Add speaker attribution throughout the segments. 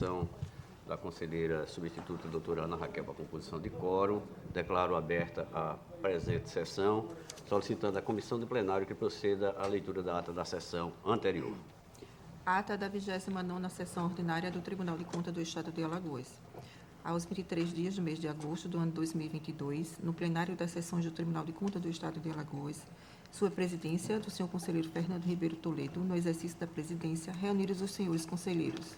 Speaker 1: Então, da conselheira substituta doutora Ana Raquel para a composição de quórum, declaro aberta a presente sessão, solicitando à comissão de plenário que proceda à leitura da ata da sessão anterior.
Speaker 2: Ata da 29ª Sessão Ordinária do Tribunal de Contas do Estado de Alagoas. Aos 23 dias do mês de agosto do ano 2022, no plenário das sessões do Tribunal de Contas do Estado de Alagoas, sua presidência, do senhor conselheiro Fernando Ribeiro Toledo, no exercício da presidência, reunidos os senhores conselheiros: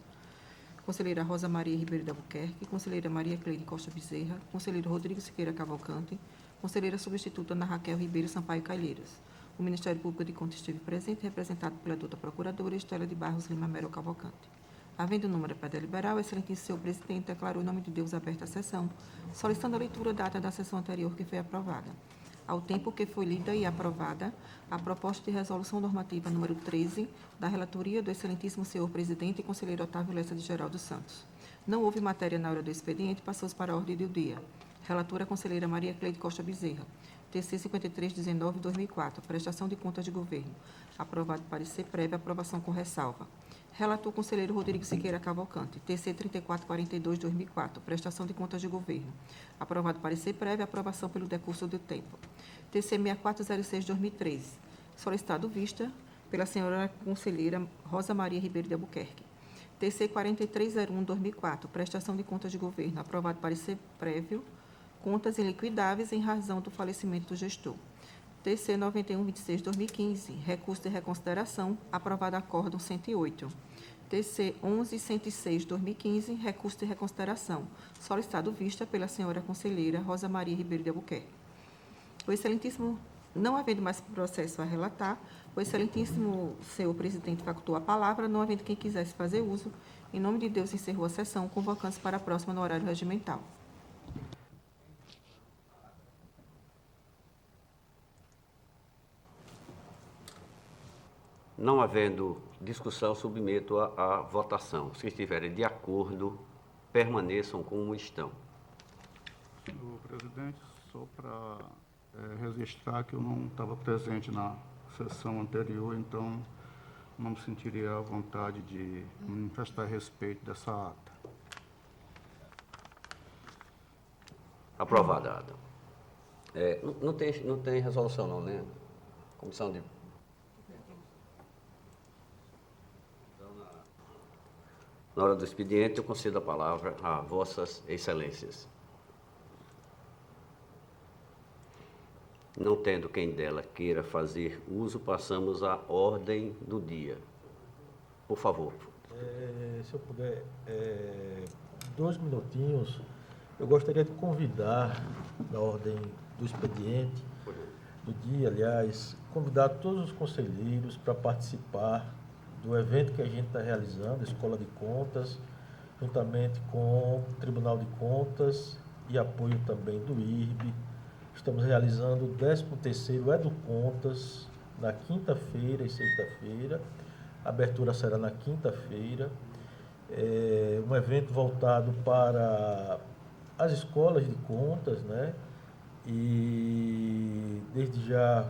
Speaker 2: conselheira Rosa Maria Ribeiro de Albuquerque, conselheira Maria Cleide Costa Bezerra, conselheiro Rodrigo Siqueira Cavalcante, conselheira substituta Ana Raquel Ribeiro Sampaio Calheiros. O Ministério Público de Contas esteve presente, representado pela doutora procuradora Estela de Barros Lima Melo Cavalcante. Havendo número para deliberar, o excelentíssimo senhor presidente declarou em nome de Deus aberta a sessão, solicitando a leitura da ata da sessão anterior que foi aprovada. Ao tempo que foi lida e aprovada a proposta de resolução normativa número 13 da relatoria do excelentíssimo senhor presidente e conselheiro Otávio Lessa de Geraldo Santos. Não houve matéria na hora do expediente, passou-se para a ordem do dia. Relatora conselheira Maria Cleide Costa Bezerra. TC 5319/2004, prestação de contas de governo. Aprovado parecer prévio, aprovação com ressalva. Relator conselheiro Rodrigo Siqueira Cavalcante. TC 3442/2004, prestação de contas de governo. Aprovado parecer prévio, aprovação pelo decurso do tempo. TC 6406/2013, solicitado vista pela senhora conselheira Rosa Maria Ribeiro de Albuquerque. TC 4301/2004, prestação de contas de governo. Aprovado parecer prévio, contas iliquidáveis em razão do falecimento do gestor. TC 9126/2015, recurso de reconsideração, aprovado acórdão 108. TC 11.106/2015, recurso de reconsideração, solicitado vista pela senhora conselheira Rosa Maria Ribeiro de Albuquerque. O excelentíssimo, não havendo mais processo a relatar, o excelentíssimo senhor presidente facultou a palavra, não havendo quem quisesse fazer uso. Em nome de Deus, encerrou a sessão, convocando-se para a próxima no horário regimental.
Speaker 1: Não havendo discussão, submeto à votação. Os que estiverem de acordo, permaneçam como estão.
Speaker 3: Senhor presidente, só para registrar que eu não estava presente na sessão anterior, então não me sentiria à vontade de manifestar a respeito dessa ata.
Speaker 1: Aprovada a ata. Não tem resolução não, né? Comissão de... Na hora do expediente, eu concedo a palavra a vossas excelências. Não tendo quem dela queira fazer uso, passamos à ordem do dia. Por favor.
Speaker 4: Se eu puder, 2 minutinhos, eu gostaria de convidar, na ordem do expediente, do dia, aliás, convidar todos os conselheiros para participar do evento que a gente está realizando, Escola de Contas, juntamente com o Tribunal de Contas e apoio também do IRB. Estamos realizando o 13º Educontas na quinta-feira e sexta-feira. A abertura será na quinta-feira. Um evento voltado para as escolas de contas, né? E desde já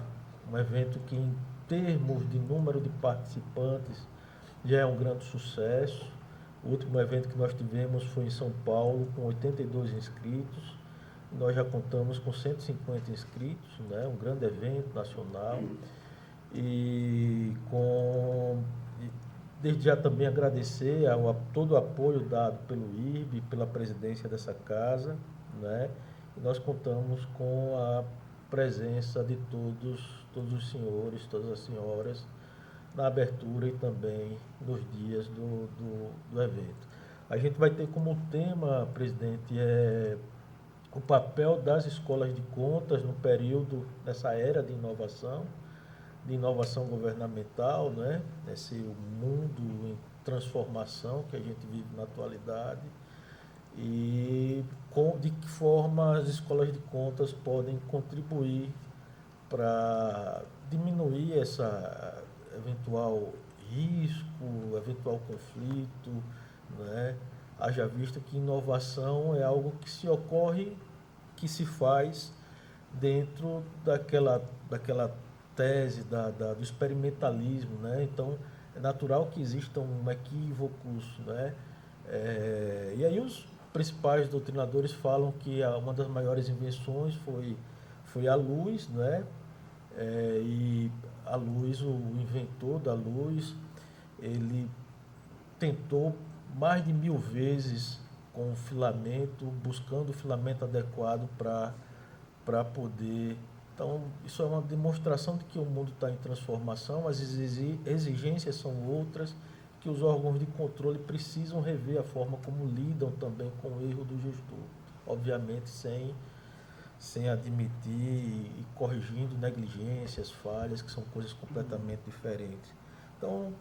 Speaker 4: um evento que, em termos de número de participantes, já é um grande sucesso. O último evento que nós tivemos foi em São Paulo, com 82 inscritos. Nós já contamos com 150 inscritos, né? Um grande evento nacional. E desde já também agradecer todo o apoio dado pelo IRB, pela presidência dessa casa, né? E nós contamos com a presença de todos os senhores, todas as senhoras, na abertura e também nos dias do evento. A gente vai ter como tema, presidente, o papel das escolas de contas no período, nessa era de inovação governamental, né? Esse mundo em transformação que a gente vive na atualidade, e de que forma as escolas de contas podem contribuir para diminuir essa eventual risco, eventual conflito, né? Haja visto que inovação é algo que se ocorre, que se faz dentro daquela tese do experimentalismo, né? Então, é natural que existam equívocos, né? E aí os principais doutrinadores falam que uma das maiores invenções foi a luz, né? E a luz, o inventor da luz, ele tentou mais de 1000 vezes com o filamento, buscando o filamento adequado para poder... Então, isso é uma demonstração de que o mundo está em transformação, as exigências são outras, que os órgãos de controle precisam rever a forma como lidam também com o erro do gestor. Obviamente, sem admitir e corrigindo negligências, falhas, que são coisas completamente diferentes. Então,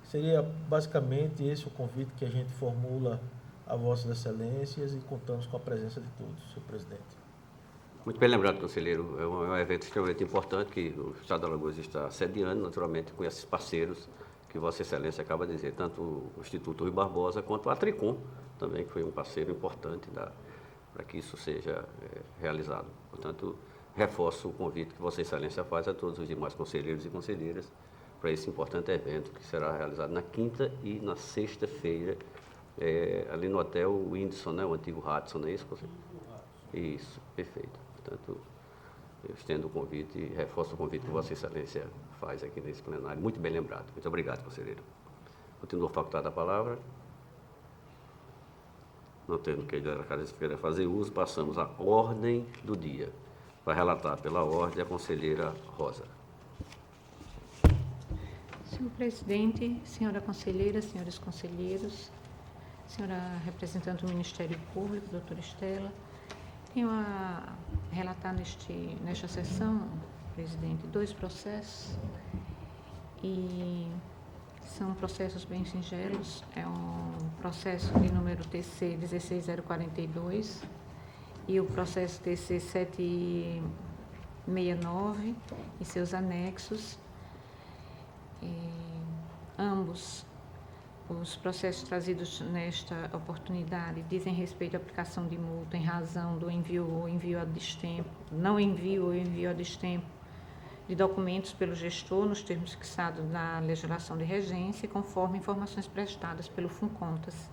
Speaker 4: seria basicamente esse o convite que a gente formula a Vossas Excelências e contamos com a presença de todos, senhor presidente.
Speaker 1: Muito bem lembrado, conselheiro. É um evento extremamente importante que o Estado de Alagoas está sediando, naturalmente, com esses parceiros que Vossa Excelência acaba de dizer, tanto o Instituto Rui Barbosa quanto a Tricom, também, que foi um parceiro importante para que isso seja realizado. Portanto, reforço o convite que Vossa Excelência faz a todos os demais conselheiros e conselheiras para esse importante evento que será realizado na quinta e na sexta-feira, ali no hotel Windson, né, o antigo Radisson, não é isso, conselheiro? Isso, perfeito. Portanto, eu estendo o convite e reforço o convite que Vossa Excelência faz aqui nesse plenário. Muito bem lembrado. Muito obrigado, conselheiro. Continua facultada a palavra. Não tendo que a Casa queira fazer uso, passamos à ordem do dia. Para relatar pela ordem a conselheira Rosa.
Speaker 5: Senhor presidente, senhora conselheira, senhores conselheiros, senhora representante do Ministério Público, doutora Estela, tenho a relatar nesta sessão, presidente, 2 processos, e são processos bem singelos. É um processo de número TC 16042 e o processo TC 769 e seus anexos. Ambos os processos trazidos nesta oportunidade dizem respeito à aplicação de multa em razão do envio a destempo, não envio ou envio a destempo de documentos pelo gestor nos termos fixados na legislação de regência, conforme informações prestadas pelo FUNCONTAS.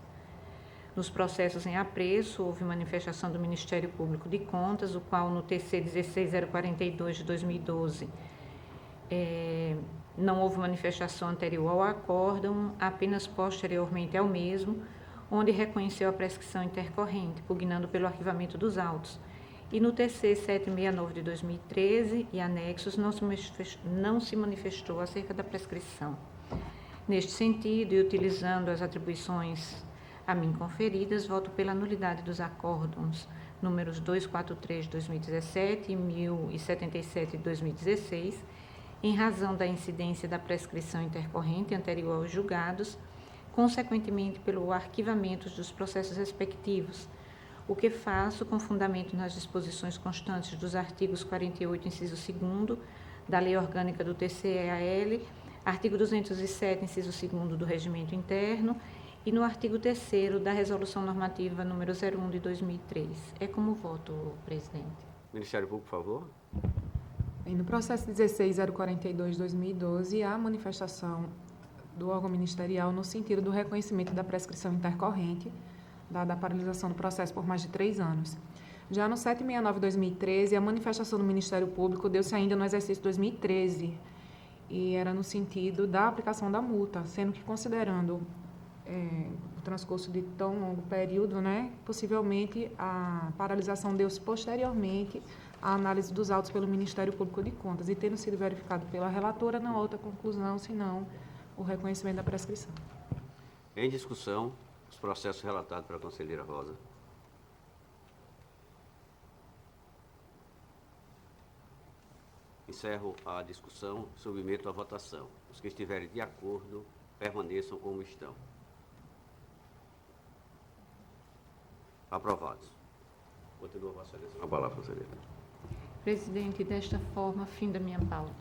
Speaker 5: Nos processos em apreço, houve manifestação do Ministério Público de Contas, o qual no TC 16042 de 2012 não houve manifestação anterior ao acórdão, apenas posteriormente ao mesmo, onde reconheceu a prescrição intercorrente, pugnando pelo arquivamento dos autos. E no TC 769 de 2013 e anexos não se manifestou acerca da prescrição. Neste sentido, e utilizando as atribuições a mim conferidas, voto pela nulidade dos acórdãos números 243 de 2017 e 1077 de 2016, em razão da incidência da prescrição intercorrente anterior aos julgados, consequentemente pelo arquivamento dos processos respectivos, o que faço com fundamento nas disposições constantes dos artigos 48, inciso 2º, da Lei Orgânica do TCEAL, artigo 207, inciso 2º do Regimento Interno, e no artigo 3º da Resolução Normativa número 01 de 2003. É como voto, presidente.
Speaker 1: Ministério Público, por favor.
Speaker 6: No processo 16042 de 2012, há manifestação do órgão ministerial no sentido do reconhecimento da prescrição intercorrente, dada a paralisação do processo por mais de 3 anos. Já no 769 de 2013, a manifestação do Ministério Público deu-se ainda no exercício 2013, e era no sentido da aplicação da multa, sendo que, considerando o transcurso de tão longo período, né, possivelmente a paralisação deu-se posteriormente à análise dos autos pelo Ministério Público de Contas, e tendo sido verificado pela relatora, não há outra conclusão senão o reconhecimento da prescrição.
Speaker 1: Em discussão, os processos relatados pela conselheira Rosa. Encerro a discussão, submeto à votação. Os que estiverem de acordo, permaneçam como estão. Aprovados. Continua, Vossa Excelência. A palavra, conselheira.
Speaker 5: Presidente, desta forma, fim da minha pauta.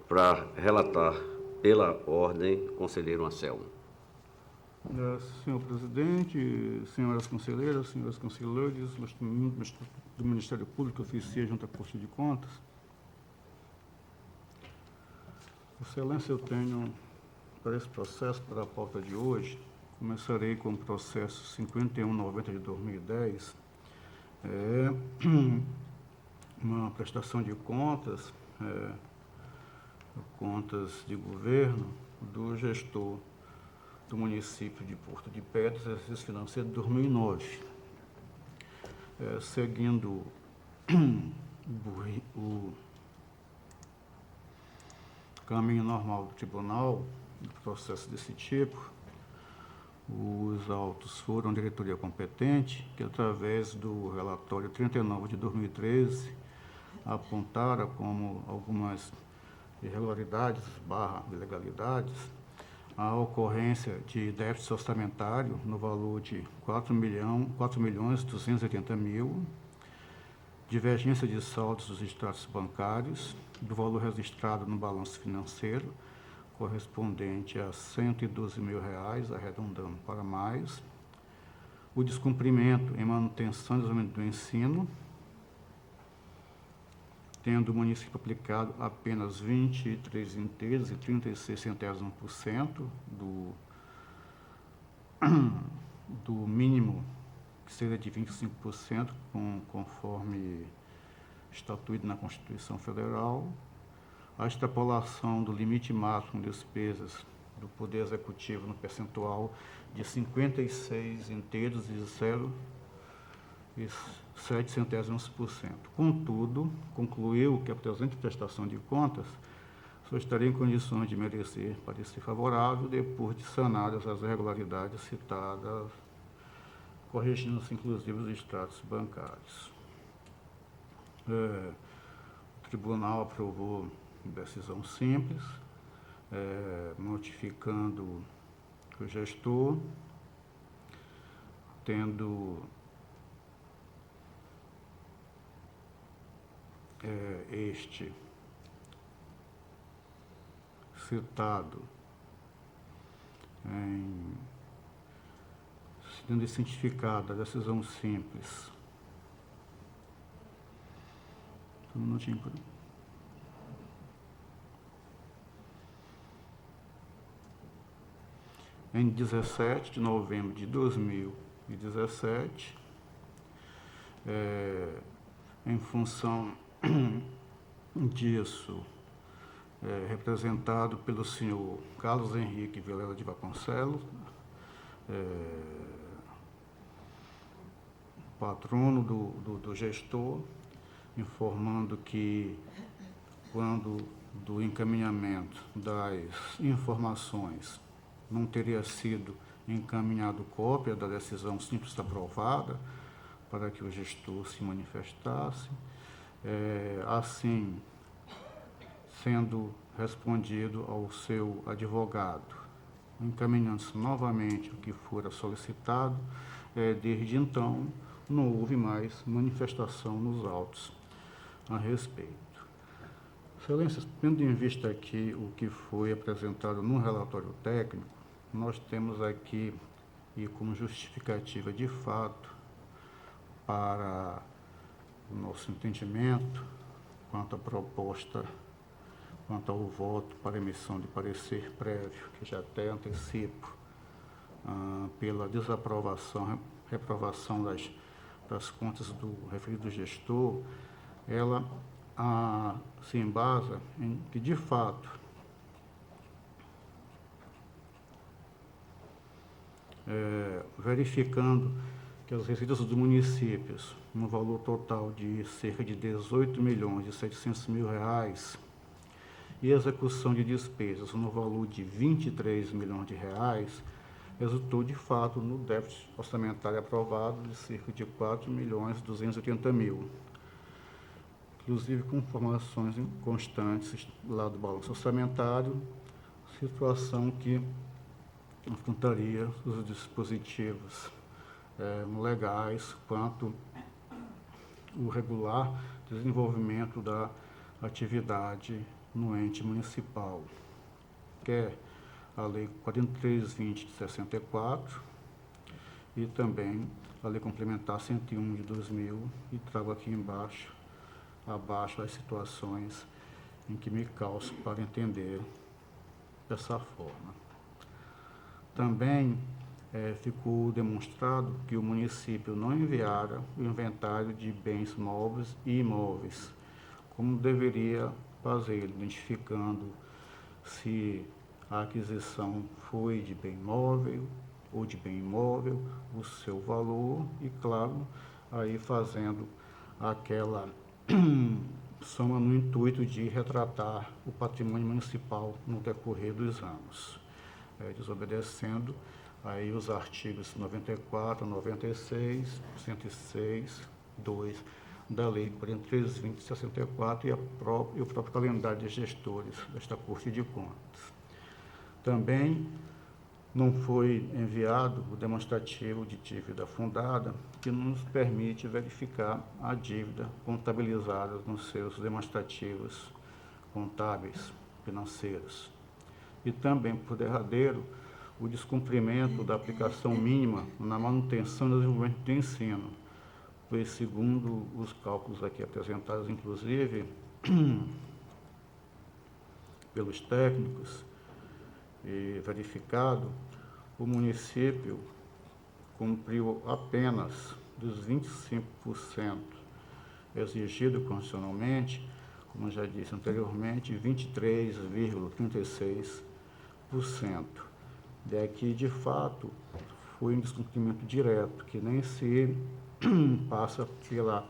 Speaker 1: Para relatar pela ordem, conselheiro Anselmo.
Speaker 3: Senhor presidente, senhoras conselheiras, senhores conselheiros do Ministério Público, oficia junto à Corte de Contas. Excelência, eu tenho para esse processo, para a pauta de hoje, Começarei com o processo 5190 de 2010, uma prestação de contas, contas de governo do gestor do município de Porto de Pedras, exercício financeiro de 2009. Seguindo o caminho normal do tribunal, do processo desse tipo, os autos foram à diretoria competente, que através do relatório 39 de 2013, apontaram como algumas irregularidades / ilegalidades a ocorrência de déficit orçamentário no valor de 4.280.000, divergência de saldos dos extratos bancários, do valor registrado no balanço financeiro, correspondente a R$ 112.000, arredondando para mais, o descumprimento em manutenção e desenvolvimento do ensino, tendo o município aplicado apenas 23 inteiros e 36% do mínimo, que seria de 25%, conforme estatuído na Constituição Federal, a extrapolação do limite máximo de despesas do Poder Executivo no percentual de 56 inteiros e 0,7%. Contudo, concluiu que a presente prestação de contas só estaria em condições de merecer parecer favorável depois de sanadas as irregularidades citadas, corrigindo-se inclusive os extratos bancários. O tribunal aprovou decisão simples, notificando o gestor, tendo este citado sendo cientificada a decisão simples. Um minutinho, por favor. Em 17 de novembro de 2017, em função disso, representado pelo senhor Carlos Henrique Vilela de Vasconcelos, patrono do gestor, informando que, quando do encaminhamento das informações não teria sido encaminhado cópia da decisão simples aprovada para que o gestor se manifestasse, assim sendo respondido ao seu advogado, encaminhando-se novamente o que fora solicitado, desde então não houve mais manifestação nos autos a respeito. Excelências, tendo em vista aqui o que foi apresentado no relatório técnico, nós temos aqui, e como justificativa de fato, para o nosso entendimento, quanto à proposta, quanto ao voto para emissão de parecer prévio, que já até antecipo, pela desaprovação, reprovação das contas do referido gestor, ela se embasa em que, de fato, verificando que as receitas dos municípios, no valor total de cerca de R$ 18.700.000, e a execução de despesas no valor de R$ 23 milhões, resultou, de fato, no déficit orçamentário aprovado de cerca de R$ 4.280.000, inclusive com informações constantes lá do balanço orçamentário, situação que afrontaria os dispositivos legais quanto o regular desenvolvimento da atividade no ente municipal, que é a Lei 4320 de 64 e também a Lei Complementar 101 de 2000, e trago aqui abaixo as situações em que me calço para entender dessa forma. Também ficou demonstrado que o município não enviara o inventário de bens móveis e imóveis, como deveria fazer, identificando se a aquisição foi de bem móvel ou de bem imóvel, o seu valor e, claro, aí fazendo aquela soma no intuito de retratar o patrimônio municipal no decorrer dos anos, desobedecendo aí os artigos 94, 96, 106, 2 da Lei 4320 de 64 e o próprio calendário de gestores desta Corte de Contas. Também não foi enviado o demonstrativo de dívida fundada, que nos permite verificar a dívida contabilizada nos seus demonstrativos contábeis financeiros. E também, por derradeiro, o descumprimento da aplicação mínima na manutenção e desenvolvimento do ensino, pois, segundo os cálculos aqui apresentados, inclusive, pelos técnicos e verificado, o município cumpriu apenas dos 25% exigido constitucionalmente, como já disse anteriormente, 23,36%. Daqui, de fato, foi um descumprimento direto, que nem se passa pela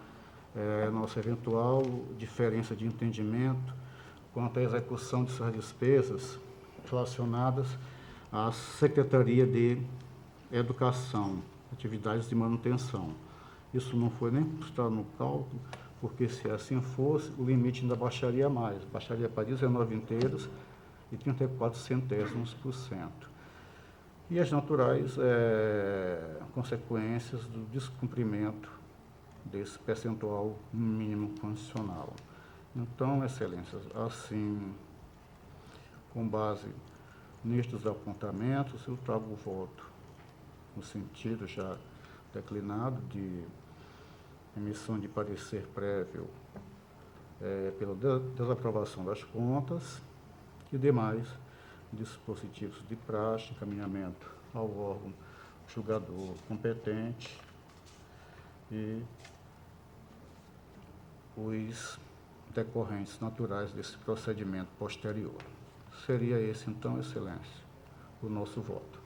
Speaker 3: nossa eventual diferença de entendimento quanto à execução de suas despesas relacionadas à Secretaria de Educação, atividades de manutenção. Isso não foi nem considerado no cálculo, porque se assim fosse, o limite ainda baixaria mais, baixaria para 19,34%. E as naturais consequências do descumprimento desse percentual mínimo condicional. Então, Excelências, assim, com base nestes apontamentos, eu trago o voto no sentido já declinado de emissão de parecer prévio pela desaprovação das contas e demais dispositivos de praxe, encaminhamento ao órgão julgador competente e os decorrentes naturais desse procedimento posterior. Seria esse, então, Excelência, o nosso voto.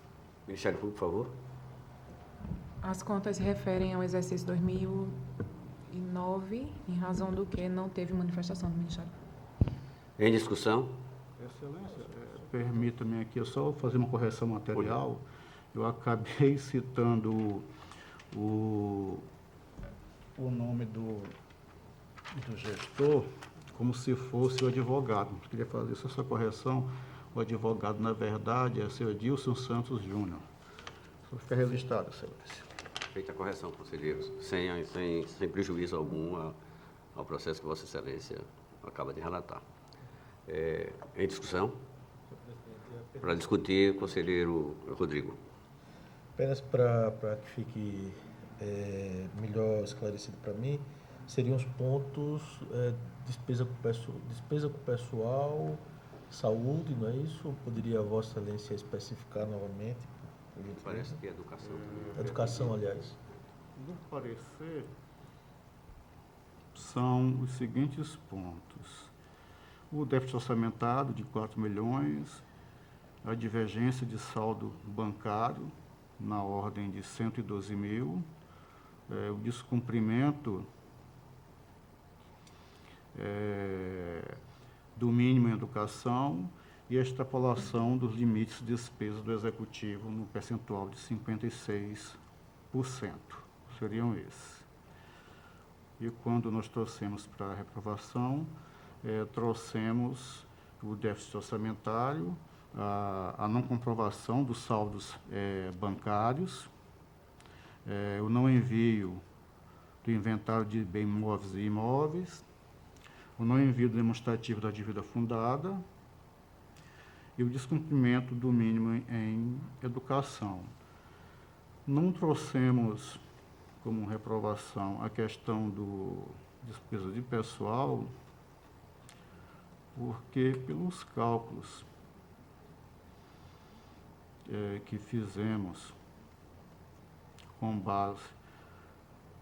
Speaker 1: Ministério Público, por favor.
Speaker 6: As contas se referem ao exercício 2009, em razão do que não teve manifestação do Ministério.
Speaker 1: Em discussão?
Speaker 3: Excelência, permita-me aqui só fazer uma correção material. Eu acabei citando o nome do gestor como se fosse o advogado. Eu queria fazer essa correção. O advogado, na verdade, é o senhor Edilson Santos Júnior. Só fica registrado, Excelência.
Speaker 1: Feita a correção, conselheiros, sem prejuízo algum ao processo que Vossa Excelência acaba de relatar. Em discussão? Para discutir, conselheiro Rodrigo.
Speaker 4: Apenas para que fique melhor esclarecido para mim, seriam os pontos despesa com pessoal, saúde, não é isso? Poderia Vossa Excelência especificar novamente?
Speaker 1: Parece que é educação.
Speaker 4: Educação, aliás.
Speaker 3: No parecer, são os seguintes pontos. O déficit orçamentário de 4 milhões, a divergência de saldo bancário na ordem de 112 mil, o descumprimento do mínimo em educação e a extrapolação dos limites de despesa do Executivo no percentual de 56%. Seriam esses. E quando nós trouxemos para a reprovação, trouxemos o déficit orçamentário, a não comprovação dos saldos bancários, o não envio do inventário de bens móveis e imóveis, o não envio do demonstrativo da dívida fundada e o descumprimento do mínimo em educação. Não trouxemos como reprovação a questão do despesa de pessoal, porque pelos cálculos que fizemos com base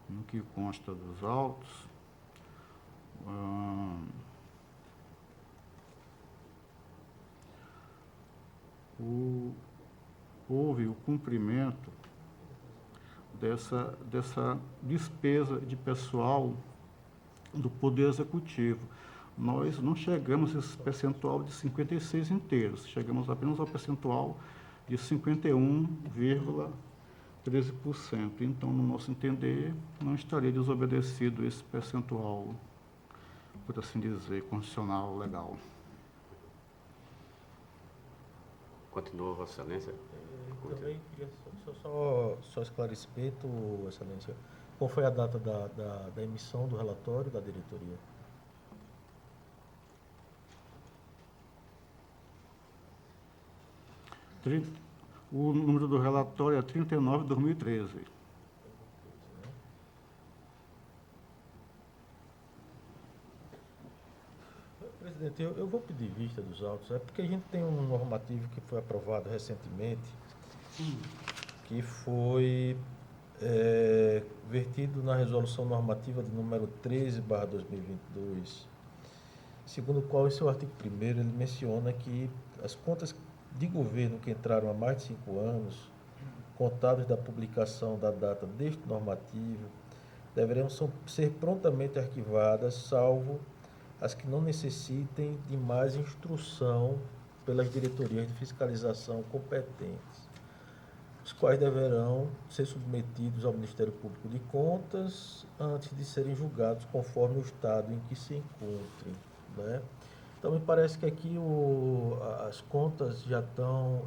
Speaker 3: no que consta dos autos, houve o cumprimento dessa despesa de pessoal do Poder Executivo. Nós não chegamos a esse percentual de 56 inteiros, chegamos apenas ao percentual de 51,13%. Então, no nosso entender, não estaria desobedecido esse percentual, por assim dizer, constitucional, legal.
Speaker 1: Continua, Vossa Excelência.
Speaker 4: Também queria só esclarecimento, Excelência. Qual foi a data da emissão do relatório da diretoria?
Speaker 3: O número do relatório é 39/2013.
Speaker 4: Presidente, eu vou pedir vista dos autos, é porque a gente tem um normativo que foi aprovado recentemente, que foi vertido na resolução normativa de número 13/2022, segundo o qual, em seu artigo 1º, ele menciona que as contas de governo que entraram há mais de 5 anos, contados da publicação da data deste normativo, deverão ser prontamente arquivadas, salvo as que não necessitem de mais instrução pelas diretorias de fiscalização competentes, os quais deverão ser submetidos ao Ministério Público de Contas antes de serem julgados conforme o estado em que se encontrem, né? Então, me parece que aqui as contas já estão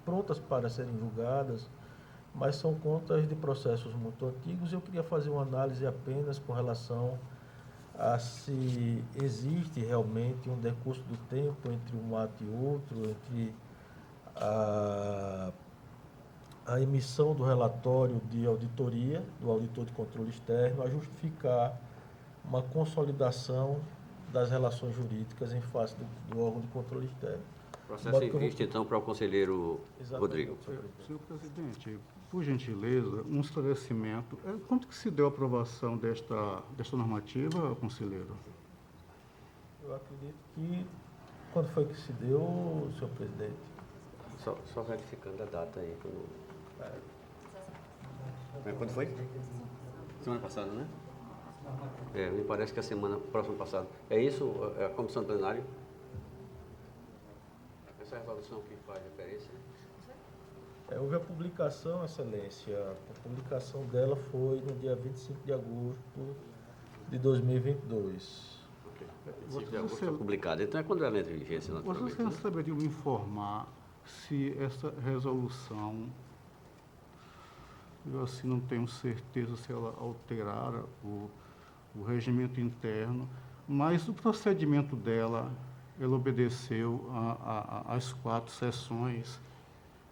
Speaker 4: prontas para serem julgadas, mas são contas de processos muito antigos. Eu queria fazer uma análise apenas com relação a se existe realmente um decurso do tempo entre um ato e outro, entre a emissão do relatório de auditoria, do auditor de controle externo, a justificar uma consolidação das relações jurídicas em face do órgão de controle externo.
Speaker 1: Processo em vista, então, para o conselheiro Rodrigo.
Speaker 3: Senhor presidente, por gentileza, um esclarecimento. Quanto que se deu a aprovação desta normativa, conselheiro?
Speaker 4: Eu acredito que... Quando foi que se deu, senhor presidente?
Speaker 1: Só verificando a data aí. Quando foi? Semana passada, né? Me parece que a próxima passada. É isso? É a comissão plenária? Essa resolução que faz referência?
Speaker 4: Houve a publicação, Excelência. A publicação dela foi no dia 25 de agosto de 2022.
Speaker 1: Ok. 25 de agosto foi publicada. Então é quando ela entra em vigência, naturalmente.
Speaker 3: Vocês saberiam me informar se essa resolução, eu assim não tenho certeza se ela alterara o regimento interno, mas o procedimento dela, ela obedeceu às 4 sessões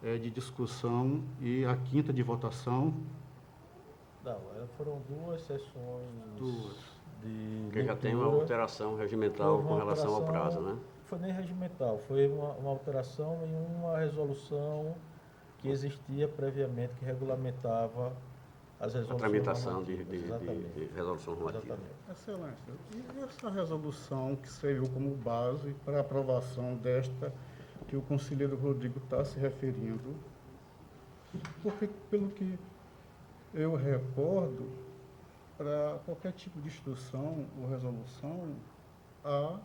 Speaker 3: de discussão e a 5ª de votação?
Speaker 4: Não, foram 2 sessões de
Speaker 1: Porque já tem uma alteração regimental com relação ao prazo, né?
Speaker 4: Não foi nem regimental, foi uma alteração em uma resolução que existia previamente, que regulamentava as resoluções.
Speaker 1: A tramitação de resolução normativa.
Speaker 3: Excelência, e essa resolução que serviu como base para a aprovação desta que o conselheiro Rodrigo está se referindo? Porque, pelo que eu recordo, para qualquer tipo de instrução ou resolução, há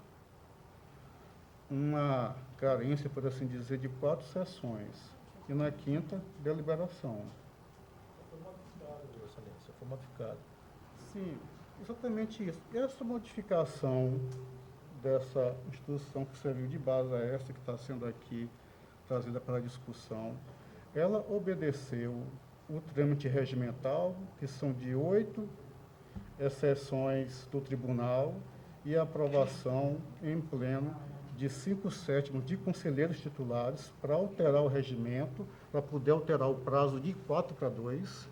Speaker 3: uma carência, por assim dizer, de 4 sessões, e na 5ª, deliberação.
Speaker 4: Foi modificado, Excelência, foi modificado.
Speaker 3: Sim, exatamente isso. Essa modificação dessa instrução que serviu de base a essa que está sendo aqui trazida para a discussão, ela obedeceu o trâmite regimental, que são de 8 exceções do tribunal, e a aprovação em pleno de 5/7 de conselheiros titulares para alterar o regimento, para poder alterar o prazo de 4 para 2.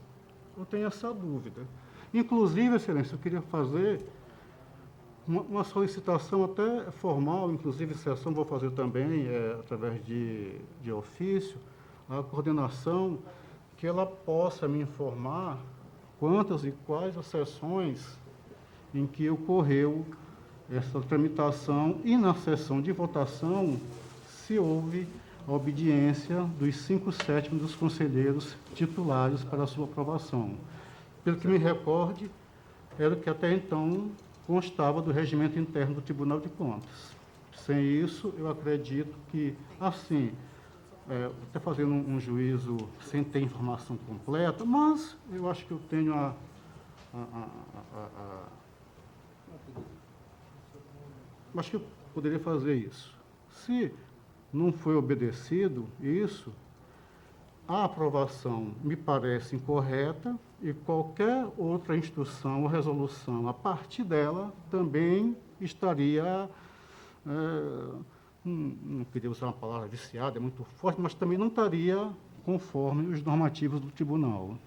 Speaker 3: Eu tenho essa dúvida. Inclusive, Excelência, eu queria fazer uma solicitação até formal, inclusive sessão vou fazer também, através de ofício, a coordenação que ela possa me informar quantas e quais as sessões em que ocorreu essa tramitação e na sessão de votação se houve a obediência dos 5/7 dos conselheiros titulares para a sua aprovação. Pelo que me recorde, era o que até então constava do regimento interno do Tribunal de Contas. Sem isso, eu acredito que, assim, até fazendo um juízo sem ter informação completa, mas eu acho que eu tenho acho que eu poderia fazer isso. Se não foi obedecido isso, a aprovação me parece incorreta e qualquer outra instrução ou resolução a partir dela também estaria, não queria usar uma palavra viciada, é muito forte, mas também não estaria conforme os normativos do tribunal.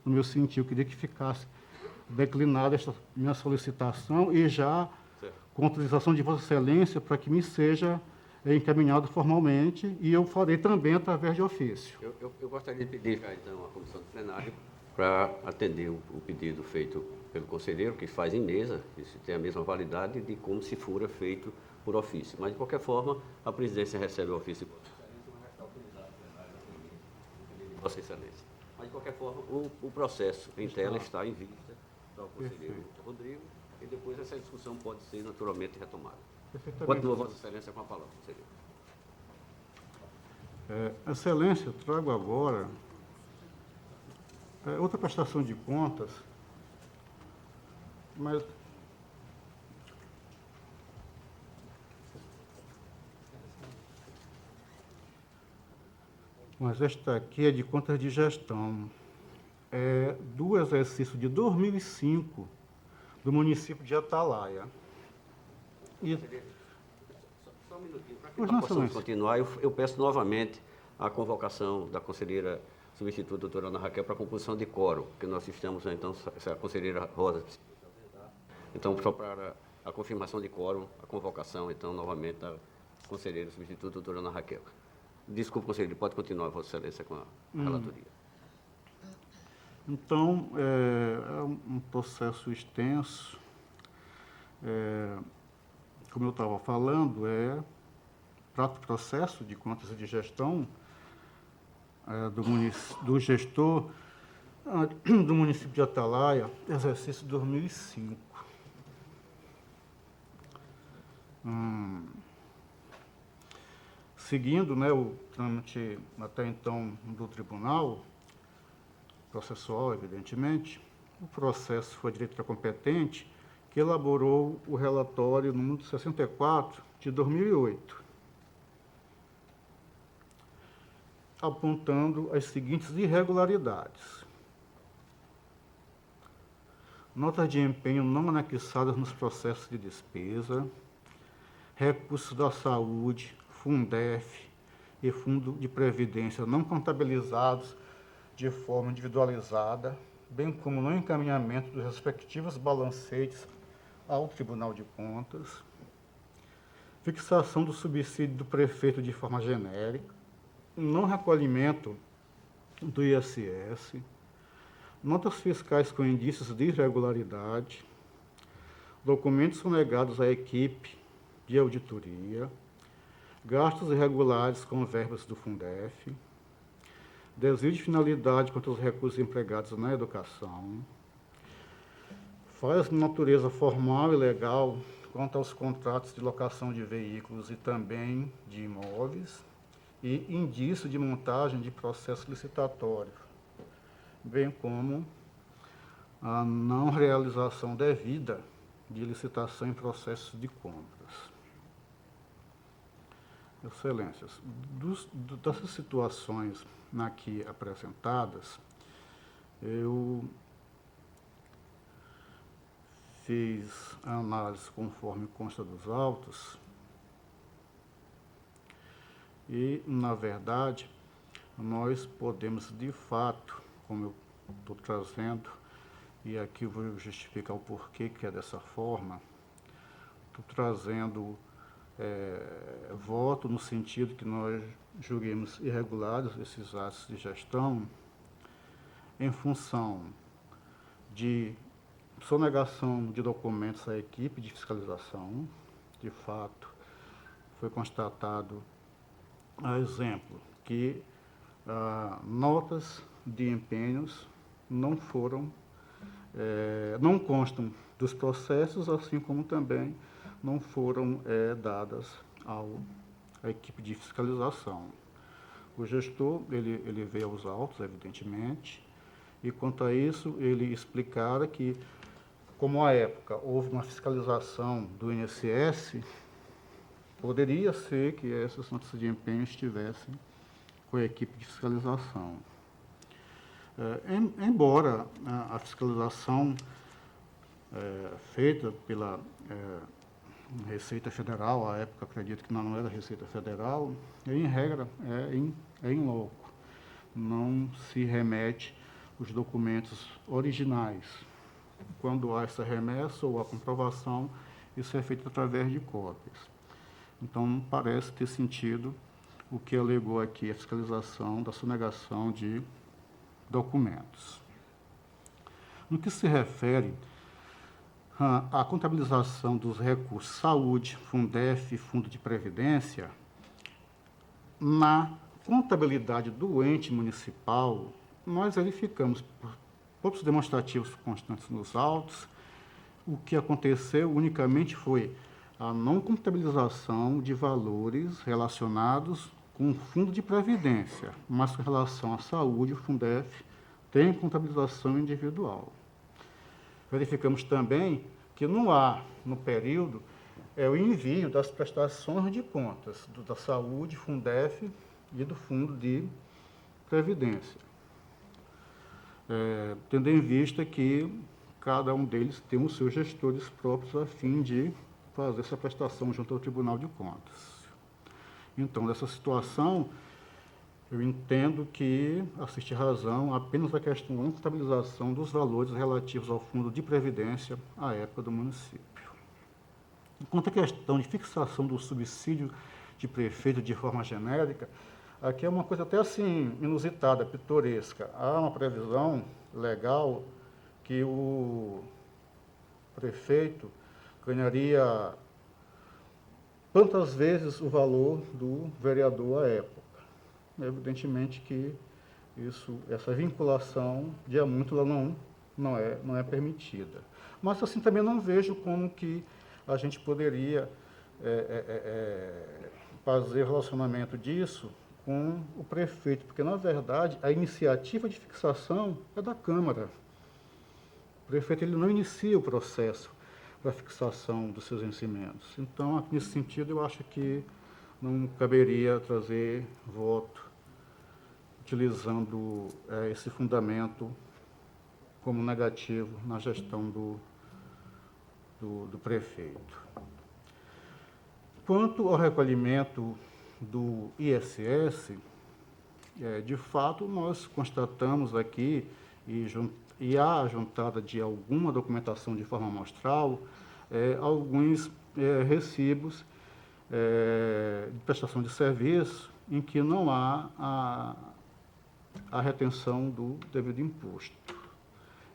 Speaker 3: No meu sentido, eu queria que ficasse declinada esta minha solicitação e já com autorização de Vossa Excelência para que me seja encaminhado formalmente e eu farei também através de ofício.
Speaker 1: Eu gostaria de pedir já, então, à comissão do plenário para atender o pedido feito pelo conselheiro, que faz em mesa, isso tem a mesma validade de como se fora feito por ofício. Mas, de qualquer forma, a presidência recebe o ofício de Vossa Excelência. Mas, de qualquer forma, o processo em tela está em vista do conselheiro Rodrigo e depois essa discussão pode ser naturalmente retomada. Continua Vossa Excelência com a palavra, conselheiro.
Speaker 3: Excelência, trago agora outra prestação de contas, mas esta aqui é de contas de gestão, do exercício de 2005 do município de Atalaia.
Speaker 1: Só um minutinho, para que nós possamos continuar, eu peço novamente a convocação da conselheira substituta, doutora Ana Raquel, para a composição de quórum, que nós estamos, então, a conselheira Rosa. Então, só para a confirmação de quórum, a convocação, então, novamente, da conselheira substituta, doutora Ana Raquel. Desculpe, conselheiro, pode continuar, Vossa Excelência, com a relatoria.
Speaker 3: Então, é um processo extenso. Como eu estava falando, processo de contas e de gestão do gestor do município de Atalaia, exercício 2005. Seguindo, o trâmite até então do tribunal, processual, evidentemente, o processo foi a diretora competente que elaborou o relatório número 64 de 2008, apontando as seguintes irregularidades. Notas de empenho não anexadas nos processos de despesa, recursos da saúde, Fundef e Fundo de Previdência não contabilizados de forma individualizada, bem como no encaminhamento dos respectivos balancetes ao Tribunal de Contas, fixação do subsídio do prefeito de forma genérica, não recolhimento do ISS, notas fiscais com indícios de irregularidade, documentos sonegados à equipe de auditoria, gastos irregulares com verbas do Fundef, desvio de finalidade contra os recursos empregados na educação, falhas de natureza formal e legal quanto aos contratos de locação de veículos e também de imóveis, e indício de montagem de processo licitatório, bem como a não realização devida de licitação em processos de compras. Excelências, dessas situações aqui apresentadas, eu fiz a análise conforme consta dos autos e, na verdade, nós podemos, de fato, como eu estou trazendo, e aqui eu vou justificar o porquê que é dessa forma, estou trazendo voto no sentido que nós julguemos irregulares esses atos de gestão, em função de sonegação de documentos à equipe de fiscalização. De fato, foi constatado, a exemplo, que notas de empenhos não constam dos processos, assim como também não foram dadas à equipe de fiscalização. O gestor, ele veio aos autos, evidentemente, e quanto a isso, ele explicara que, como à época houve uma fiscalização do INSS, poderia ser que essas notas de empenho estivessem com a equipe de fiscalização. Embora a fiscalização feita pela Receita Federal, à época acredito que não era Receita Federal, em regra é in loco, não se remete os documentos originais. Quando há essa remessa ou a comprovação, isso é feito através de cópias. Então, não parece ter sentido o que alegou aqui a fiscalização da sonegação de documentos. No que se refere à contabilização dos recursos saúde, Fundef e Fundo de Previdência, na contabilidade do ente municipal, nós verificamos, por poucos demonstrativos constantes nos autos, o que aconteceu unicamente foi a não contabilização de valores relacionados com o Fundo de Previdência, mas com relação à saúde, o Fundef tem contabilização individual. Verificamos também que não há, no período, o envio das prestações de contas da saúde, Fundef e do Fundo de Previdência, tendo em vista que cada um deles tem os seus gestores próprios a fim de fazer essa prestação junto ao Tribunal de Contas. Então, nessa situação, eu entendo que assiste razão apenas a questão da contabilização dos valores relativos ao Fundo de Previdência à época do município. Quanto à questão de fixação do subsídio de prefeito de forma genérica, aqui é uma coisa até assim inusitada, pitoresca. Há uma previsão legal que o prefeito ganharia quantas vezes o valor do vereador à época. Evidentemente que essa vinculação de muito ela não é permitida. Mas assim também não vejo como que a gente poderia fazer relacionamento disso com o prefeito, porque na verdade a iniciativa de fixação é da Câmara. O prefeito ele não inicia o processo para fixação dos seus vencimentos. Então, nesse sentido, eu acho que não caberia trazer voto utilizando esse fundamento como negativo na gestão do prefeito. Quanto ao recolhimento do ISS, de fato, nós constatamos aqui, e há juntada de alguma documentação de forma amostral, alguns recibos de prestação de serviço em que não há a retenção do devido imposto.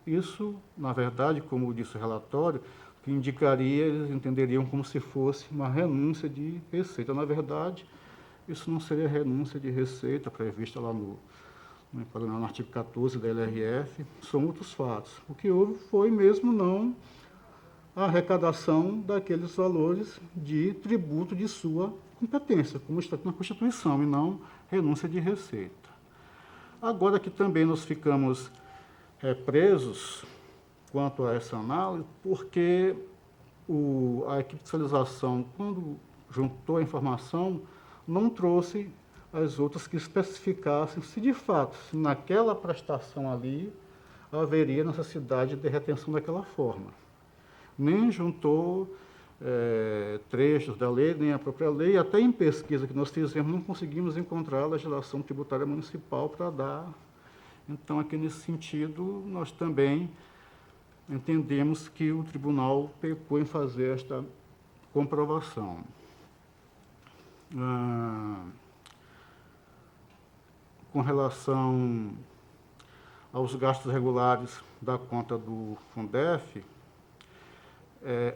Speaker 3: Isso, na verdade, como disse o relatório, que indicaria, eles entenderiam como se fosse uma renúncia de receita. Na verdade, isso não seria renúncia de receita prevista lá no artigo 14 da LRF, são outros fatos. O que houve foi mesmo não a arrecadação daqueles valores de tributo de sua competência, como está na Constituição, e não renúncia de receita. Agora que também nós ficamos presos quanto a essa análise, porque a equipe de fiscalização, quando juntou a informação, não trouxe as outras que especificassem se de fato, se naquela prestação ali, haveria necessidade de retenção daquela forma. Nem juntou trechos da lei, nem a própria lei, até em pesquisa que nós fizemos, não conseguimos encontrar a legislação tributária municipal para dar. Então, aqui nesse sentido, nós também entendemos que o tribunal pecou em fazer esta comprovação. Com relação aos gastos regulares da conta do Fundef,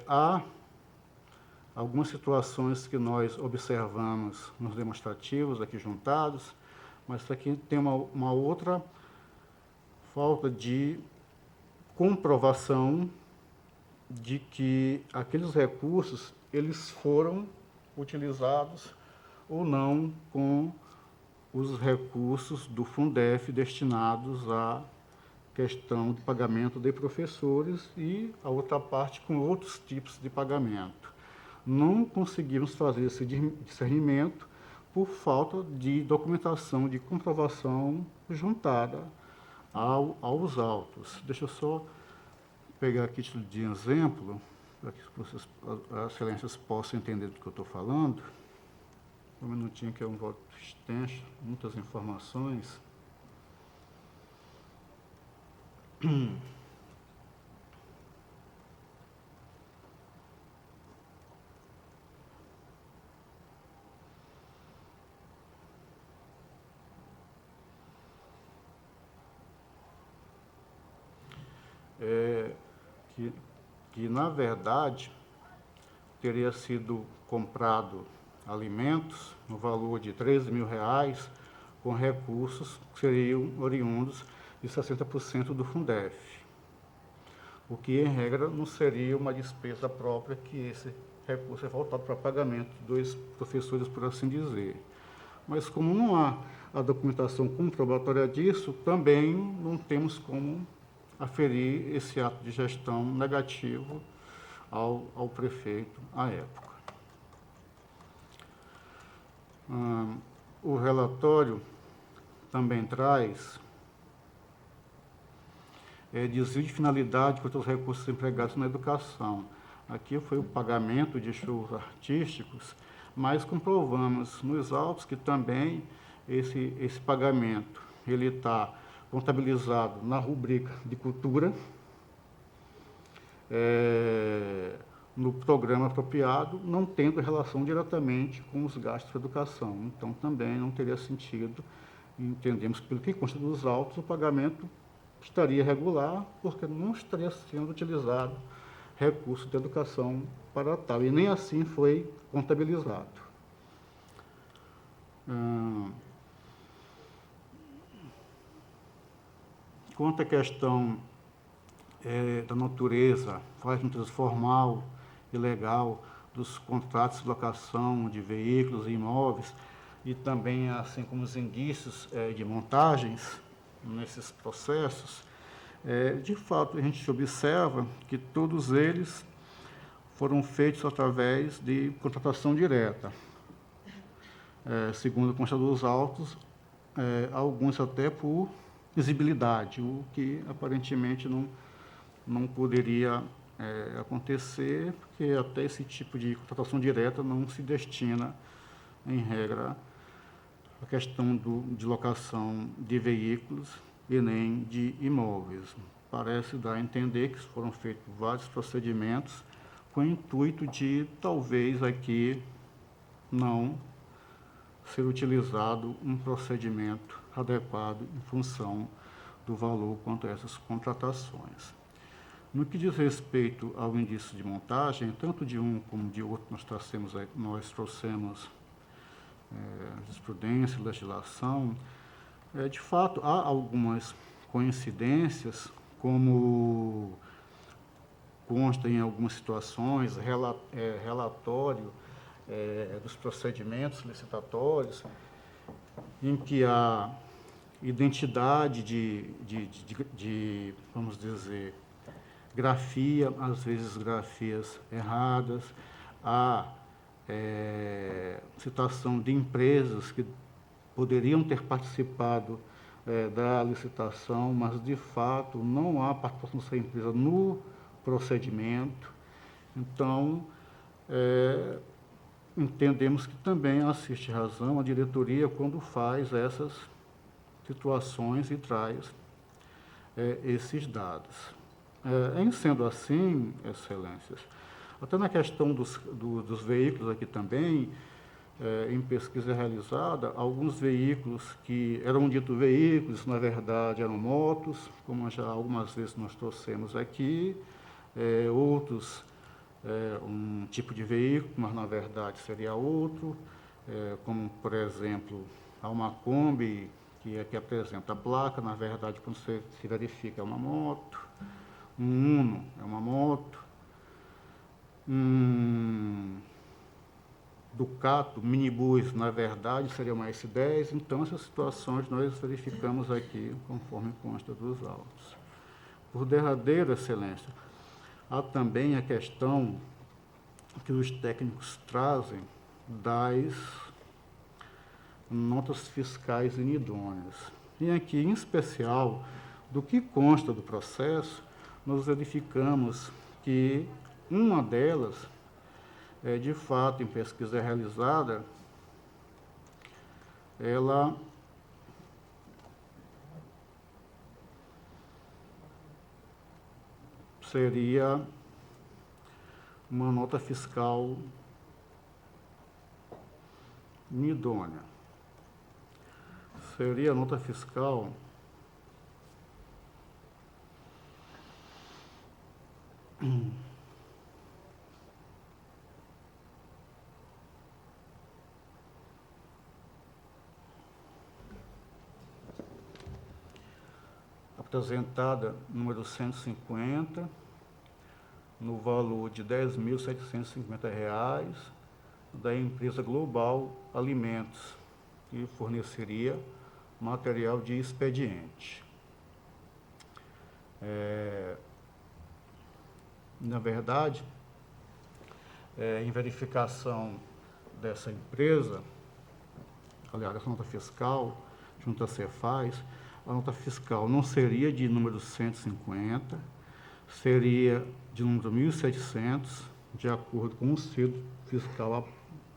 Speaker 3: há algumas situações que nós observamos nos demonstrativos aqui juntados, mas isso aqui tem uma outra falta de comprovação de que aqueles recursos eles foram utilizados ou não com os recursos do Fundef destinados à questão de pagamento de professores e a outra parte com outros tipos de pagamento. Não conseguimos fazer esse discernimento por falta de documentação de comprovação juntada aos autos. Deixa eu só pegar aqui título de exemplo, para que vocês, as excelências possam entender do que eu estou falando. Um minutinho, que é um voto extenso, muitas informações. Que na verdade teria sido comprado alimentos no valor de R$13.000 com recursos que seriam oriundos de 60% do Fundef, o que em regra não seria uma despesa própria, que esse recurso é voltado para pagamento dos professores, por assim dizer. Mas como não há a documentação comprobatória disso, também não temos como aferir esse ato de gestão negativo ao prefeito à época. O relatório também traz desvio de finalidade para os recursos empregados na educação. Aqui foi o pagamento de shows artísticos, mas comprovamos nos autos que também esse pagamento ele está contabilizado na rubrica de cultura, no programa apropriado, não tendo relação diretamente com os gastos de educação. Então, também não teria sentido, entendemos, pelo que consta dos autos, o pagamento estaria regular, porque não estaria sendo utilizado recurso de educação para tal, e nem assim foi contabilizado. Quanto à questão da natureza, faz natureza formal e legal dos contratos de locação de veículos e imóveis, e também, assim como os indícios de montagens nesses processos, de fato, a gente observa que todos eles foram feitos através de contratação direta. Segundo consta dos autos, alguns até por visibilidade, o que aparentemente não poderia acontecer, porque até esse tipo de contratação direta não se destina, em regra, à questão de locação de veículos e nem de imóveis. Parece dar a entender que foram feitos vários procedimentos com o intuito de, talvez, aqui não ser utilizado um procedimento adequado em função do valor quanto a essas contratações. No que diz respeito ao indício de montagem, tanto de um como de outro, nós trouxemos jurisprudência, legislação. De fato, há algumas coincidências, como consta em algumas situações, relatório dos procedimentos licitatórios, em que há identidade de vamos dizer, grafia, às vezes grafias erradas, há citação de empresas que poderiam ter participado da licitação, mas de fato não há participação dessa empresa no procedimento. Então, entendemos que também assiste razão a diretoria quando faz essas situações e traz esses dados. Em sendo assim, excelências, até na questão dos veículos aqui também, em pesquisa realizada, alguns veículos que eram ditos veículos, na verdade eram motos, como já algumas vezes nós trouxemos aqui, outros um tipo de veículo, mas na verdade seria outro, como por exemplo, há uma Kombi que apresenta a placa, na verdade quando você se verifica é uma moto, um Uno é uma moto, Ducato, minibus, na verdade, seria uma S10, então essas situações nós verificamos aqui, conforme consta dos autos. Por derradeiro, Excelência, há também a questão que os técnicos trazem das notas fiscais inidôneas. E aqui, em especial, do que consta do processo, nós verificamos que uma delas, de fato, em pesquisa realizada, ela seria uma nota fiscal inidônea. Seria a nota fiscal apresentada número 150, no valor de R$ 10.750, da empresa Global Alimentos, que forneceria material de expediente. Na verdade, em verificação dessa empresa, aliás, dessa nota fiscal, junto à Cefaz, a nota fiscal não seria de número 150, seria de número 1.700, de acordo com o selo fiscal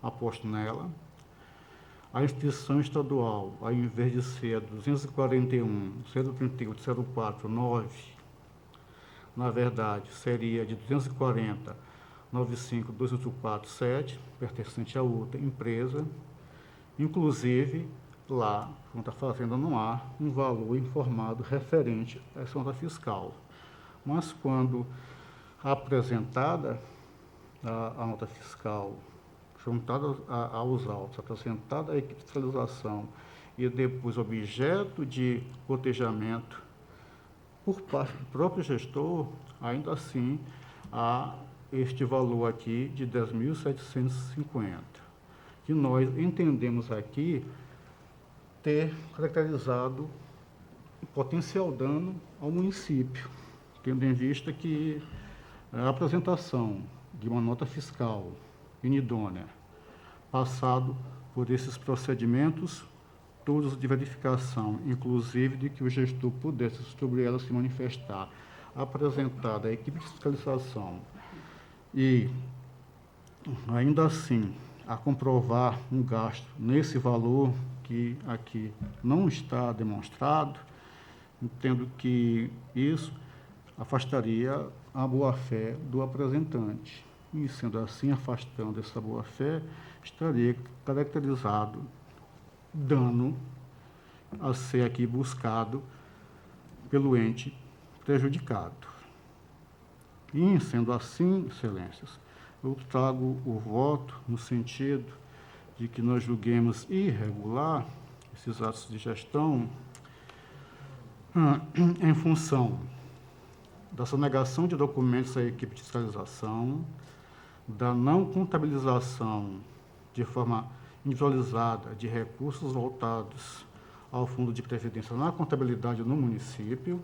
Speaker 3: aposto nela. A instituição estadual, ao invés de ser 241, 138, 049, na verdade, seria de 240, 95, 2847, pertencente a outra empresa. Inclusive, lá, junto à Fazenda, não há um valor informado referente a essa nota fiscal. Mas quando apresentada a nota fiscal, juntada aos autos, apresentada à equipe de fiscalização e depois objeto de cotejamento por parte do próprio gestor, ainda assim há este valor aqui de 10.750, que nós entendemos aqui ter caracterizado potencial dano ao município, tendo em vista que a apresentação de uma nota fiscal inidônea, passado por esses procedimentos todos de verificação, inclusive de que o gestor pudesse sobre ela se manifestar, apresentada à equipe de fiscalização e, ainda assim, a comprovar um gasto nesse valor que aqui não está demonstrado, entendo que isso afastaria a boa-fé do apresentante. E, sendo assim, afastando essa boa-fé, estaria caracterizado dano a ser aqui buscado pelo ente prejudicado. E, sendo assim, Excelências, eu trago o voto no sentido de que nós julguemos irregular esses atos de gestão em função da sonegação de documentos à equipe de fiscalização, da não contabilização de forma individualizada de recursos voltados ao Fundo de Previdência na contabilidade no município,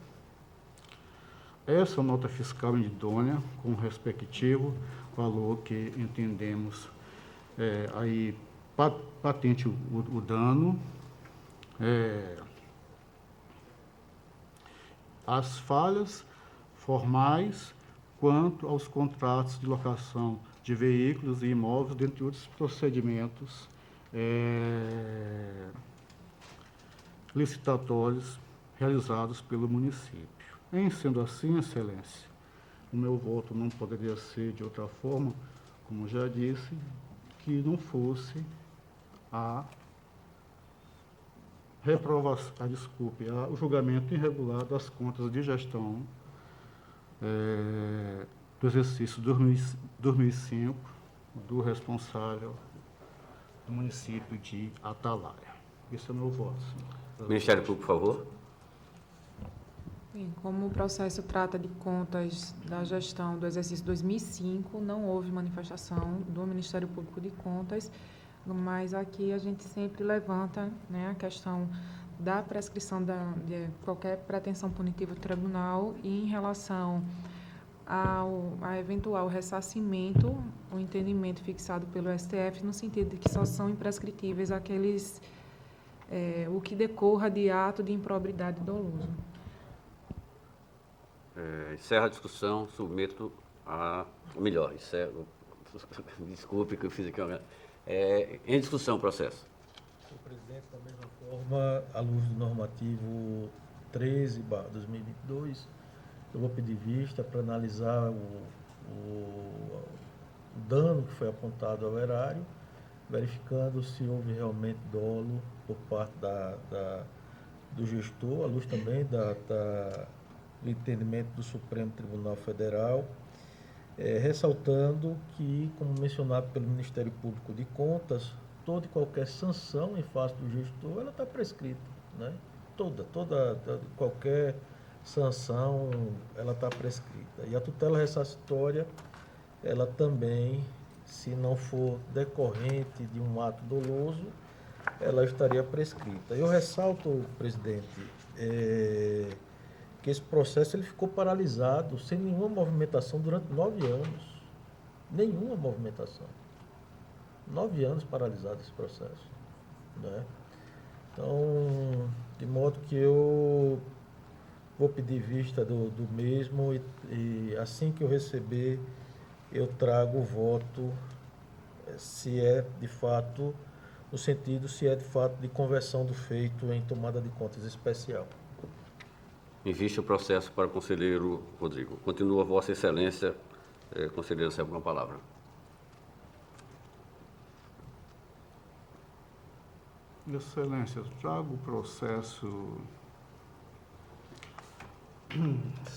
Speaker 3: essa nota fiscal inidônea, com o respectivo valor que entendemos aí patente o dano, as falhas formais quanto aos contratos de locação de veículos e imóveis, dentre outros procedimentos licitatórios realizados pelo município. Em sendo assim, Excelência, o meu voto não poderia ser de outra forma, como já disse, que não fosse a reprovação, o julgamento irregular das contas de gestão do exercício 2005 do responsável do município de Atalaia. Esse é o meu voto, senhor.
Speaker 1: Ministério Público, por favor.
Speaker 6: Bem, como o processo trata de contas da gestão do exercício 2005, não houve manifestação do Ministério Público de Contas, mas aqui a gente sempre levanta, né, a questão da prescrição de qualquer pretensão punitiva do tribunal e em relação a eventual ressarcimento, o entendimento fixado pelo STF no sentido de que só são imprescritíveis aqueles, o que decorra de ato de improbidade doloso.
Speaker 1: Encerra a discussão, submeto a... Ou melhor, desculpe que eu fiz aqui uma... em discussão o processo.
Speaker 4: Senhor presidente, da mesma forma, à luz do normativo 13/2022, eu vou pedir vista para analisar o dano que foi apontado ao erário, verificando se houve realmente dolo por parte do gestor, à luz também do entendimento do Supremo Tribunal Federal, ressaltando que, como mencionado pelo Ministério Público de Contas, toda e qualquer sanção em face do gestor, ela está prescrita, né? Qualquer sanção, ela está prescrita. E a tutela ressarcitória, ela também, se não for decorrente de um ato doloso, ela estaria prescrita. Eu ressalto, presidente, que esse processo ele ficou paralisado, sem nenhuma movimentação durante 9 anos. Nenhuma movimentação. 9 anos paralisado esse processo, né? Então, de modo que eu vou pedir vista do mesmo e assim que eu receber, eu trago o voto, se é de fato, no sentido se é de fato de conversão do feito em tomada de contas especial.
Speaker 1: Em vista o processo para o conselheiro Rodrigo. Continua Vossa Excelência, conselheiro, recebe uma palavra.
Speaker 3: Excelência, trago o processo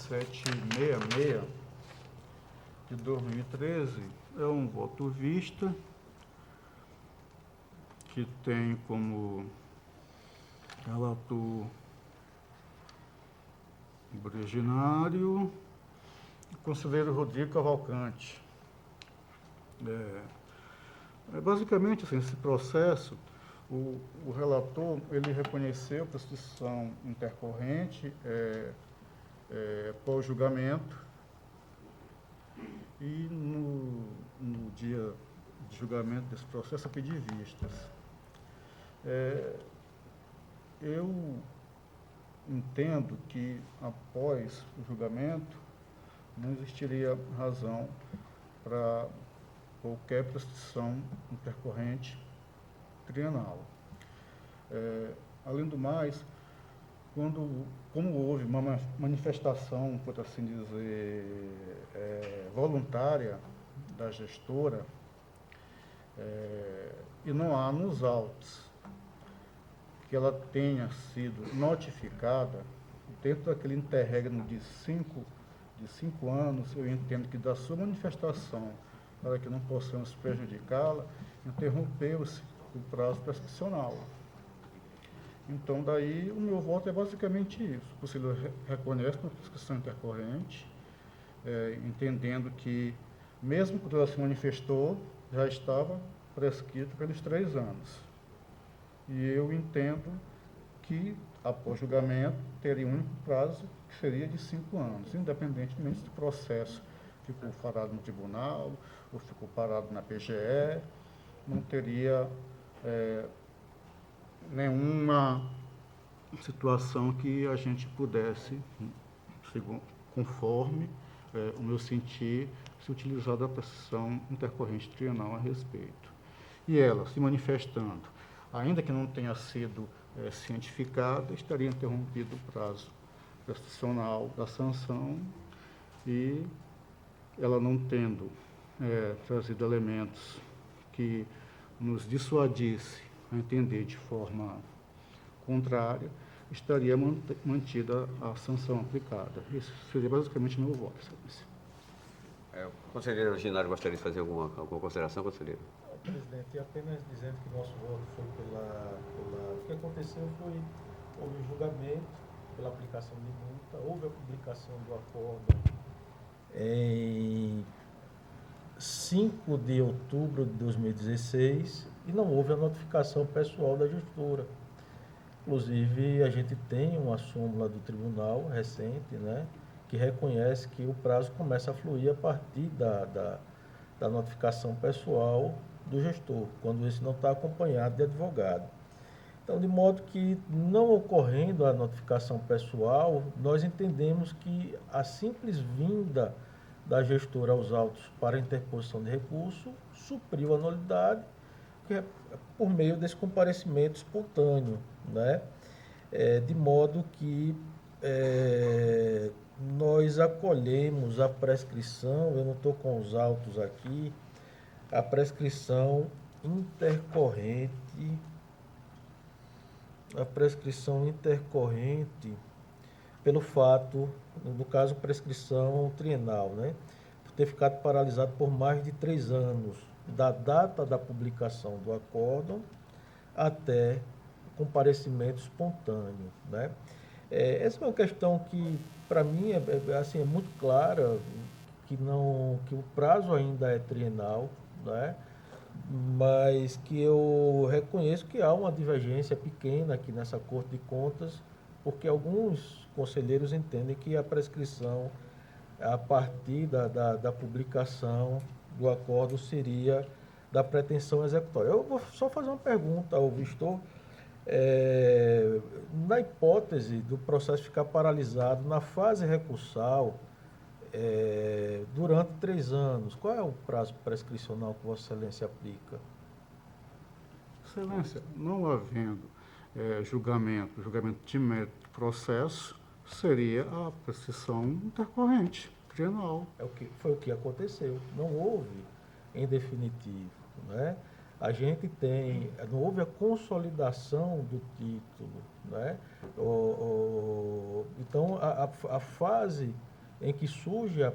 Speaker 3: 766 de 2013, é um voto vista, que tem como relator originário o conselheiro Rodrigo Cavalcante. Basicamente, assim, esse processo, o relator ele reconheceu prescrição intercorrente pós-julgamento e no dia de julgamento desse processo eu pedi vistas. Eu entendo que após o julgamento não existiria razão para qualquer prescrição intercorrente trienal. Além do mais, como houve uma manifestação, por assim dizer, voluntária da gestora, e não há nos autos que ela tenha sido notificada, dentro daquele interregno de 5 anos, eu entendo que da sua manifestação, para que não possamos prejudicá-la, interrompeu-se o prazo prescricional. Então, daí, o meu voto é basicamente isso. O conselheiro reconhece a prescrição intercorrente, entendendo que, mesmo quando ela se manifestou, já estava prescrito pelos 3 anos. E eu entendo que, após julgamento, teria um único prazo, que seria de 5 anos, independentemente se o processo ficou parado no tribunal ou ficou parado na PGE, não teria nenhuma situação que a gente pudesse, conforme o meu sentir, se utilizar da prescrição intercorrente trienal a respeito. E ela, se manifestando, ainda que não tenha sido cientificada, estaria interrompido o prazo prescricional da sanção e ela não tendo trazido elementos que nos dissuadisse entender de forma contrária, estaria mantida a sanção aplicada. Esse seria basicamente meu voto, Excelência.
Speaker 1: O conselheiro Ginário gostaria de fazer alguma consideração, conselheiro?
Speaker 4: Presidente, apenas dizendo que nosso voto foi o que aconteceu houve um julgamento pela aplicação de multa, houve a publicação do acórdão em 5 de outubro de 2016 e não houve a notificação pessoal da gestora. Inclusive, a gente tem uma súmula do tribunal recente, né, que reconhece que o prazo começa a fluir a partir da notificação pessoal do gestor, quando esse não está acompanhado de advogado. Então, de modo que, não ocorrendo a notificação pessoal, nós entendemos que a simples vinda da gestora aos autos para interposição de recurso supriu a nulidade, que é por meio desse comparecimento espontâneo, né? De modo que nós acolhemos a prescrição, eu não estou com os autos aqui, a prescrição intercorrente, pelo fato, no caso, prescrição trienal, né? Por ter ficado paralisado por mais de 3 anos, da data da publicação do acórdão até comparecimento espontâneo, né? Essa é uma questão que, para mim, é muito clara, que o prazo ainda é trienal, né? Mas que eu reconheço que há uma divergência pequena aqui nessa Corte de Contas, porque alguns conselheiros entendem que a prescrição, a partir da publicação do acórdão, seria da pretensão executória. Eu vou só fazer uma pergunta ao vistor. Na hipótese do processo ficar paralisado na fase recursal, durante 3 anos, qual é o prazo prescricional que Vossa Excelência aplica?
Speaker 3: Excelência, não havendo julgamento de mérito do processo, seria a prescrição intercorrente, trienal.
Speaker 4: Foi o que aconteceu. Não houve em definitivo, né? A gente não houve a consolidação do título, né? Então, a fase em que surge a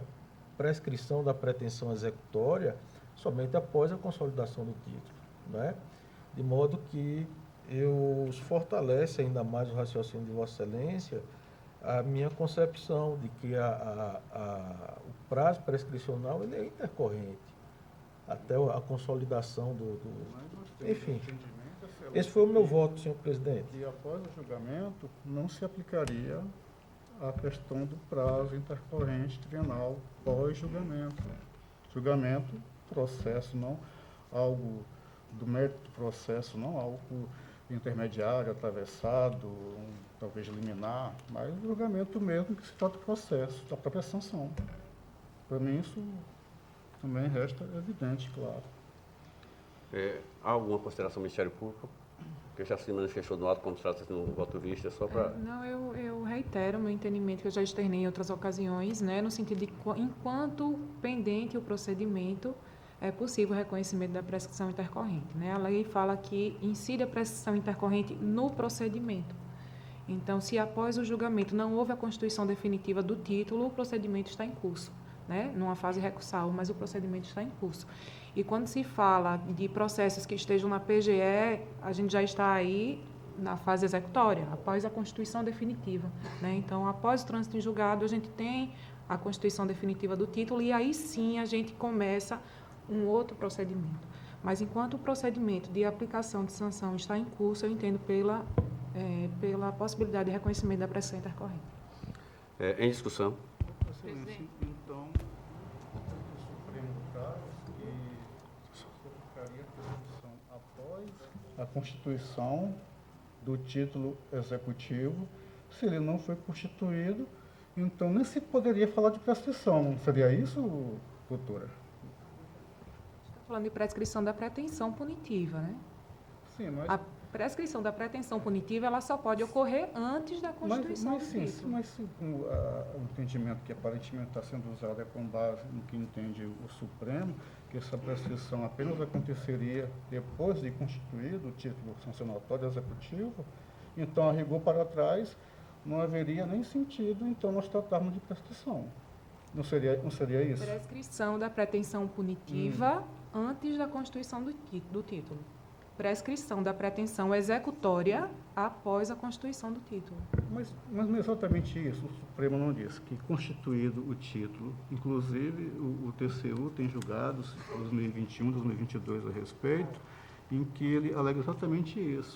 Speaker 4: prescrição da pretensão executória somente após a consolidação do título, né? De modo que fortalece ainda mais o raciocínio de Vossa Excelência a minha concepção de que o prazo prescricional ele é intercorrente até a consolidação Enfim, esse foi o meu voto, senhor presidente.
Speaker 3: E após o julgamento, não se aplicaria a questão do prazo intercorrente trienal pós-julgamento. Julgamento, processo, não algo do mérito do processo, não algo intermediário, atravessado, talvez liminar, mas o julgamento mesmo que se trata do processo, da própria sanção. Para mim, isso também resta evidente, claro.
Speaker 1: Há alguma consideração do Ministério Público? Porque já se manifestou no ato como se trata de um voto vista, só para...
Speaker 6: Não, eu reitero o meu entendimento, que eu já externei em outras ocasiões, né, no sentido de, enquanto pendente o procedimento, é possível o reconhecimento da prescrição intercorrente, né? A lei fala que incide a prescrição intercorrente no procedimento. Então, se após o julgamento não houve a constituição definitiva do título, o procedimento está em curso, né? Numa fase recursal, mas o procedimento está em curso. E quando se fala de processos que estejam na PGE, a gente já está aí na fase executória, após a constituição definitiva, né? Então, após o trânsito em julgado, a gente tem a constituição definitiva do título e aí sim a gente começa um outro procedimento. Mas enquanto o procedimento de aplicação de sanção está em curso, eu entendo pela possibilidade de reconhecimento da prescrição intercorrente.
Speaker 1: Em discussão.
Speaker 3: Excelência, então, o Supremo traz que se aplicaria a prescrição após a constituição do título executivo. Se ele não foi constituído, então nem se poderia falar de prescrição, não seria isso, doutora?
Speaker 6: Falando de prescrição da pretensão punitiva, né?
Speaker 3: Sim, mas
Speaker 6: prescrição da pretensão punitiva ela só pode ocorrer antes da constituição do título.
Speaker 3: Mas sim, o entendimento que aparentemente está sendo usado é com base no que entende o Supremo, que essa prescrição apenas aconteceria depois de constituído o título sancionatório executivo, então, a rigor para trás, não haveria nem sentido, então, nós tratarmos de prescrição. Não seria isso?
Speaker 6: Prescrição da pretensão punitiva antes da constituição do título. Prescrição da pretensão executória após a constituição do título.
Speaker 3: Mas não é exatamente isso. O Supremo não disse que, constituído o título, inclusive o TCU tem julgados 2021, 2022 a respeito, em que ele alega exatamente isso,